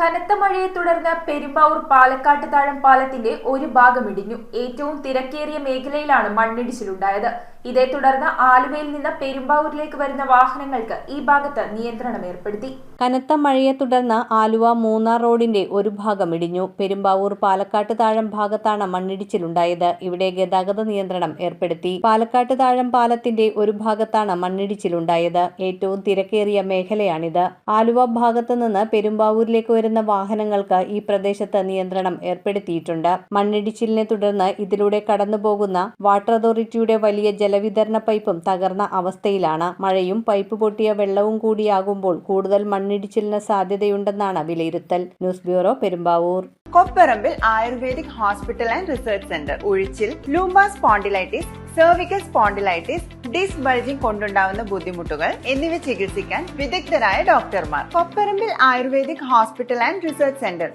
കനത്ത മഴയെ തുടർന്ന് പെരുമ്പാവൂർ പാലക്കാട്ട് താഴം പാലത്തിന്റെ ഒരു ഭാഗം ഇടിഞ്ഞു. ഏറ്റവും തിരക്കേറിയ മേഖലയിലാണ് മണ്ണിടിച്ചിലുണ്ടായത്. ഇതേ തുടർന്ന് ആലുവയിൽ നിന്ന് പെരുമ്പാവൂരിലേക്ക് വരുന്ന വാഹനങ്ങൾക്ക് ഈ ഭാഗത്ത് നിയന്ത്രണം ഏർപ്പെടുത്തി. കനത്ത മഴയെ തുടർന്ന് ആലുവ മൂന്നാർ റോഡിന്റെ ഒരു ഭാഗം ഇടിഞ്ഞു. പെരുമ്പാവൂർ പാലക്കാട്ട് താഴം ഭാഗത്താണ് മണ്ണിടിച്ചിലുണ്ടായത്. ഇവിടെ ഗതാഗത നിയന്ത്രണം ഏർപ്പെടുത്തി. പാലക്കാട്ട് താഴം പാലത്തിന്റെ ഒരു ഭാഗത്താണ് മണ്ണിടിച്ചിലുണ്ടായത്. ഏറ്റവും തിരക്കേറിയ മേഖലയാണിത്. ആലുവ ഭാഗത്ത് നിന്ന് പെരുമ്പാവൂരിലേക്ക് വരുന്ന വാഹനങ്ങൾക്ക് ഈ പ്രദേശത്ത് നിയന്ത്രണം ഏർപ്പെടുത്തിയിട്ടുണ്ട്. മണ്ണിടിച്ചിലിനെ തുടർന്ന് ഇതിലൂടെ കടന്നുപോകുന്ന വാട്ടർ അതോറിറ്റിയുടെ വലിയ ജലവിതരണ പൈപ്പും തകർന്ന അവസ്ഥയിലാണ്. മഴയും പൈപ്പ് പൊട്ടിയ വെള്ളവും കൂടിയാകുമ്പോൾ കൂടുതൽ മണ്ണിടിച്ചിലിന് സാധ്യതയുണ്ടെന്നാണ് വിലയിരുത്തൽ. News bureau, Perumbavoor. Kopparambil ayurvedic hospital and research centre. ഉഴിച്ചിൽ, lumbar spondylitis, cervical spondylitis, disc bulging കൊണ്ടുണ്ടാവുന്ന ബുദ്ധിമുട്ടുകൾ എന്നിവ ചികിത്സിക്കാൻ വിദഗ്ധരായ ഡോക്ടർമാർ. Kopparambil ayurvedic hospital and research centre.